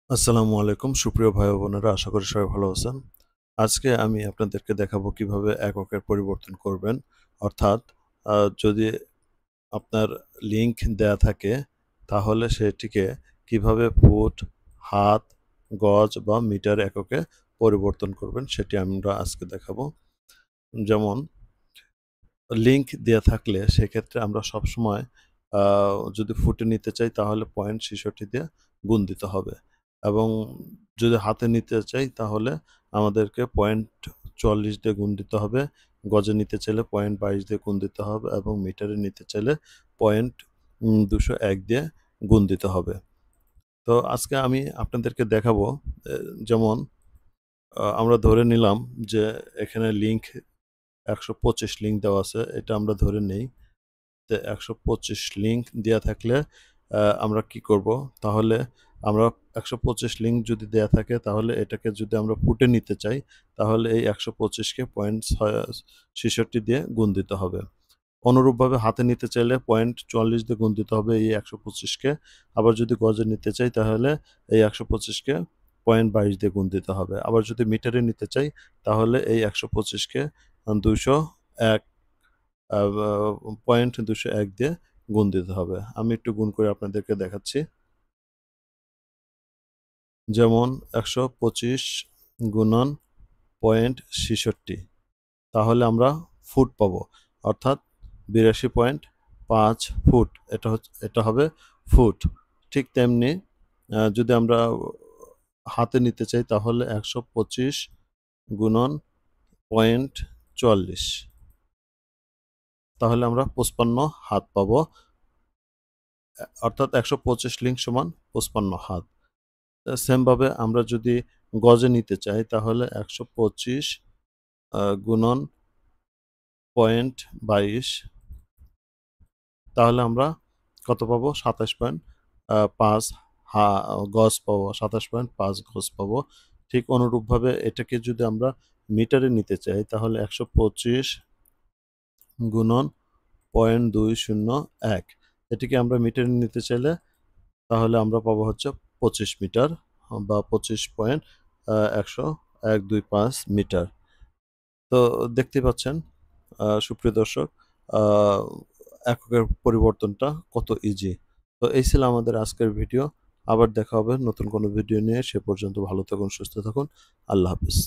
আসসালামু আলাইকুম সুপ্রিয় ভাই ও বোনেরা, আশা করি সবাই ভালো আছেন। আজকে আমি আপনাদেরকে দেখাবো কিভাবে এককের পরিবর্তন করবেন। অর্থাৎ যদি আপনার লিঙ্ক দেয়া থাকে তাহলে সেটিকে কিভাবে ফুট, হাত, গজ বা মিটার এককে পরিবর্তন করবেন সেটি আমরা আজকে দেখাবো। যেমন লিঙ্ক দেয়া থাকলে সেক্ষেত্রে আমরা সবসময় আ যদি ফুটে নিতে চাই তাহলে ৬৬ দিয়ে গুণ দিতে হবে এবং যদি হাতে নিতে চাই তাহলে আমাদেরকে ৪৪ দিয়ে গুণ দিতে হবে। গজে নিতে চাইলে ২২ দিয়ে গুণ দিতে হবে এবং মিটারে নিতে চাইলে ২০১ দিয়ে গুণ দিতে হবে। তো আজকে আমি আপনাদেরকে দেখাবো এ যেমন আমরা ধরে নিলাম যে এখানে লিঙ্ক ১২৫ লিঙ্ক দেওয়া আছে। এটা আমরা ধরে নেই। ১২৫ লিঙ্ক দেয়া থাকলে আমরা কি করব? তাহলে আমরা ১২৫ লিঙ্ক যদি দেয়া থাকে তাহলে এটাকে যদি আমরা ফুটে নিতে চাই তাহলে এই ১২৫ কে ৬৬ দিয়ে গুণ দিতে হবে। অনুরূপভাবে হাতে নিতে চাইলে ৪৪ দিয়ে গুণ দিতে হবে এই ১২৫ কে। আবার যদি গজে নিতে চাই তাহলে এই ১২৫ কে ২২ দিয়ে গুণ দিতে হবে। আবার যদি মিটারে নিতে চাই তাহলে এই ১২৫ কে ২০১ আ বা ২০১ দিয়ে গুণ দিতে হবে। আমি একটু গুণ করে আপনাদেরকে দেখাচ্ছি। যেমন ১২৫ গুণন ৬৬ তাহলে আমরা ফুট পাবো। অর্থাৎ ৮২.৫ ফুট। এটা হবে ফুট। ঠিক তেমনি যদি আমরা হাতে নিতে চাই তাহলে ১২৫ গুণন ০.৪০ তাহলে আমরা ৫৫ হাত পাবো। অর্থাৎ ১২৫ লিঙ্ক সমান ৫৫ হাত। সেম ভাবে আমরা যদি গজে নিতে চাই তাহলে ১২৫ গুণন ০.২২ তাহলে আমরা কত পাবো? ২৭.৫ হা গজ পাবো। ২৭.৫ গজ পাবো। ঠিক অনুরূপভাবে এটাকে যদি আমরা মিটারে নিতে চাই তাহলে ১২৫ গুণন ০.২০১ এটিকে আমরা মিটারে নিতে চাইলে তাহলে আমরা পাবো হচ্ছে ২৫ মিটার বা ২৫.১০১.২৫ মিটার। তো দেখতেই পাচ্ছেন সুপ্রিয় দর্শক আ এককের পরিবর্তনটা কত ইজি। তো এই ছিল আমাদের আজকের ভিডিও। আবার দেখা হবে নতুন কোনো ভিডিও নিয়ে। সে পর্যন্ত ভালো থাকুন, সুস্থ থাকুন। আল্লাহ হাফেজ।